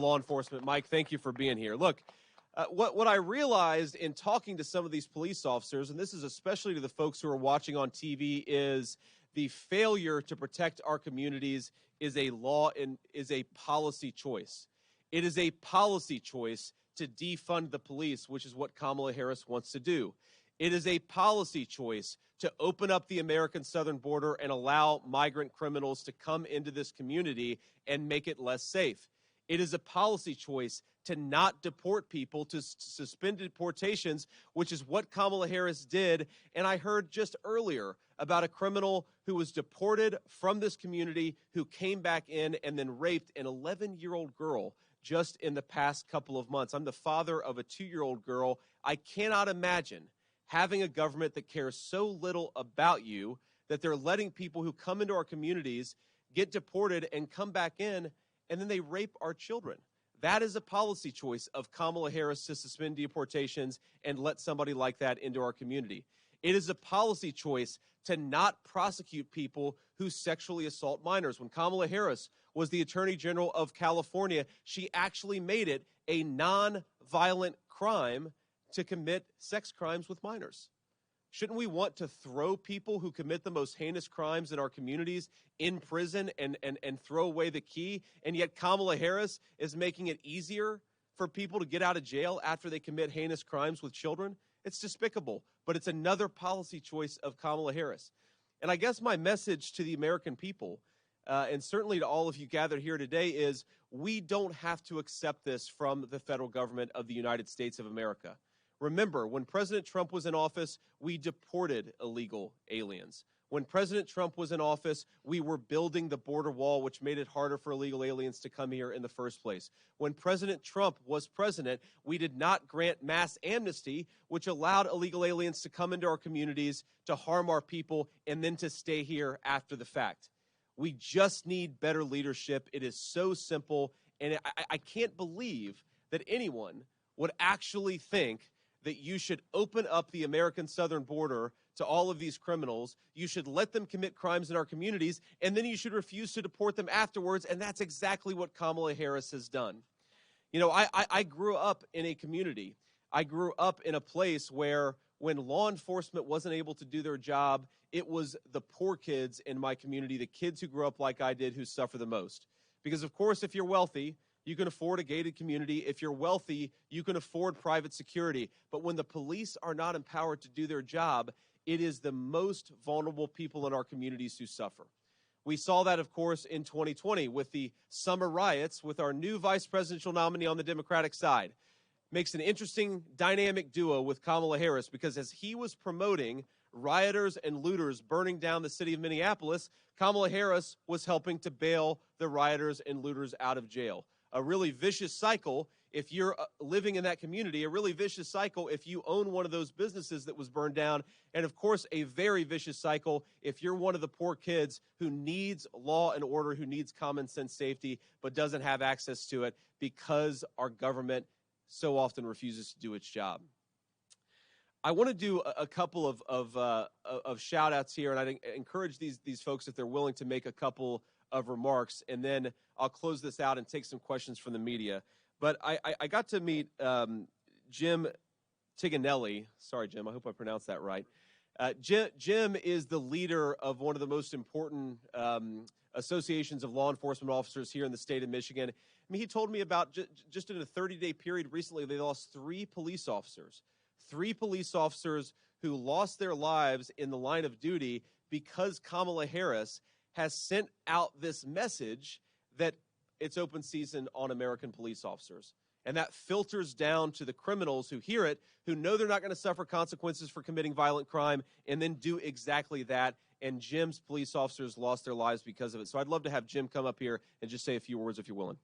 Law enforcement. Mike, thank you for being here. Look, what I realized in talking to some of these police officers, and this is especially to the folks who are watching on TV, is the failure to protect our communities is a law and is a policy choice. It is a policy choice to defund the police, which is what Kamala Harris wants to do. It is a policy choice to open up the American southern border and allow migrant criminals to come into this community and make it less safe. It is a policy choice to not deport people, to suspend deportations, which is what Kamala Harris did. And I heard just earlier about a criminal who was deported from this community who came back in and then raped an 11-year-old girl just in the past couple of months. I'm the father of a 2-year-old girl. I cannot imagine having a government that cares so little about you that they're letting people who come into our communities get deported and come back in, and then they rape our children. That is a policy choice of Kamala Harris to suspend deportations and let somebody like that into our community. It is a policy choice to not prosecute people who sexually assault minors. When Kamala Harris was the Attorney General of California, she actually made it a non-violent crime to commit sex crimes with minors. Shouldn't we want to throw people who commit the most heinous crimes in our communities in prison and throw away the key? And yet Kamala Harris is making it easier for people to get out of jail after they commit heinous crimes with children? It's despicable, but it's another policy choice of Kamala Harris. And I guess my message to the American people, and certainly to all of you gathered here today, is we don't have to accept this from the federal government of the United States of America. Remember, when President Trump was in office, we deported illegal aliens. When President Trump was in office, we were building the border wall, which made it harder for illegal aliens to come here in the first place. When President Trump was president, we did not grant mass amnesty, which allowed illegal aliens to come into our communities, to harm our people, and then to stay here after the fact. We just need better leadership. It is so simple, and I can't believe that anyone would actually think that you should open up the American southern border to all of these criminals. You should let them commit crimes in our communities, and then you should refuse to deport them afterwards, and that's exactly what Kamala Harris has done. You know, I grew up in a community. I grew up in a place where when law enforcement wasn't able to do their job, it was the poor kids in my community, the kids who grew up like I did, who suffer the most. Because, of course, if you're wealthy, you can afford a gated community. If you're wealthy, you can afford private security. But when the police are not empowered to do their job, it is the most vulnerable people in our communities who suffer. We saw that, of course, in 2020 with the summer riots with our new vice presidential nominee on the Democratic side. Makes an interesting dynamic duo with Kamala Harris, because as he was promoting rioters and looters burning down the city of Minneapolis, Kamala Harris was helping to bail the rioters and looters out of jail. A really vicious cycle if you're living in that community, a really vicious cycle if you own one of those businesses that was burned down, and of course a very vicious cycle if you're one of the poor kids who needs law and order, who needs common sense safety, but doesn't have access to it because our government so often refuses to do its job. I want to do a couple of shout outs here, and I encourage these folks, if they're willing, to make a couple of remarks, and then I'll close this out and take some questions from the media. But I got to meet Jim Tiganelli. Sorry, Jim, I hope I pronounced that right. Jim is the leader of one of the most important associations of law enforcement officers here in the state of Michigan. I mean, he told me about just in a 30-day period recently, they lost 3 police officers. 3 police officers who lost their lives in the line of duty because Kamala Harris has sent out this message that it's open season on American police officers. And that filters down to the criminals who hear it, who know they're not going to suffer consequences for committing violent crime, and then do exactly that. And Jim's police officers lost their lives because of it. So I'd love to have Jim come up here and just say a few words if you're willing.